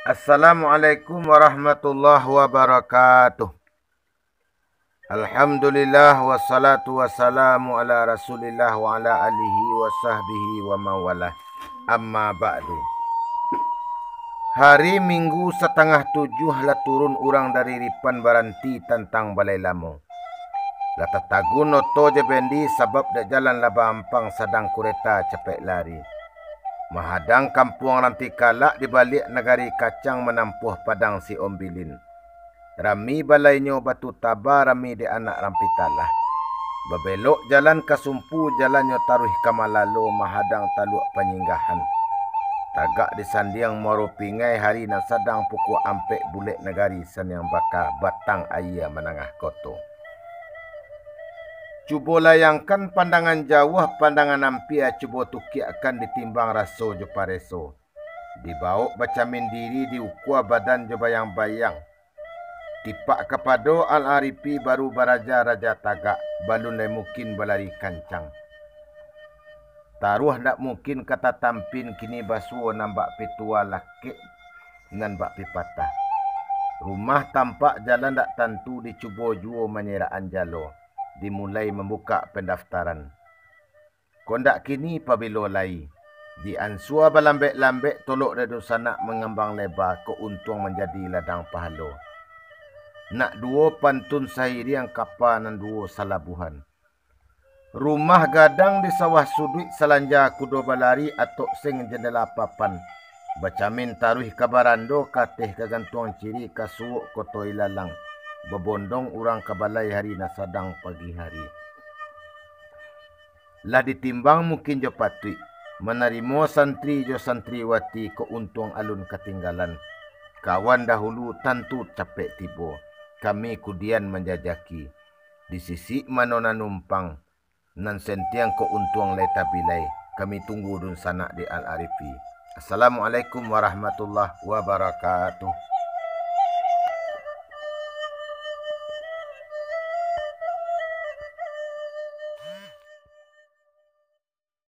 Assalamualaikum warahmatullahi wabarakatuh. Alhamdulillah wassalatu wassalamu ala rasulillah wa ala alihi wa sahbihi wa mawalah. Amma ba'du. Hari Minggu setengah 7 lah turun orang dari Ripan Baranti tentang Balai Lamo. Lah tatagun oto je bendi sebab dak jalan lah bampang sedang kereta cepek lari. Mahadang kampung ranti kalak di balik negari kacang menampuh padang si Ombilin. Rami balainyo batu taba rami di anak rampitalah. Babelok jalan kasumpu jalannya taruh kamalalo mahadang taluk penyinggahan. Tagak di sandiang moro pingai hari nan sedang pukul ampek bulik negari sanyang bakar batang ayah menangah koto. Cuba layangkan pandangan jauh, pandangan ampia cuba tukiakan ditimbang raso jo pareso. Dibawa bacamin diri diukua badan jo bayang-bayang. Tipak kepada Al-Arifi baru baraja-raja tagak, balun lai mungkin balari kancang. Taruh nak mungkin kata tampin kini basuo nambak pitua laki nan bak pipatah. Rumah tampak jalan dak tentu dicuba juo menyeraan jalo. Dimulai membuka pendaftaran. Kondak kini pabilo lai. Di ansua balambek-lambek tolok dadu sanak mengembang lebar keuntung menjadi ladang pahalo. Nak duo pantun sahiri yang kapanan duo salabuhan. Rumah gadang di sawah sudut selanja kudo balari atau sing jendela papan. Bacamin taruh kabarando kateh kegantuang ciri kasuuk koto ilalang. Bebondong orang kabalai hari nasadang pagi hari. Lah ditimbang mungkin jo patui. Menerima santri jo santriwati keuntung alun ketinggalan. Kawan dahulu tentu capek tibo. Kami kudian menjajaki. Di sisi manona numpang. Nan sentiang keuntung leta bilai. Kami tunggu dun sanak di Al-Arifi. Assalamualaikum warahmatullahi wabarakatuh.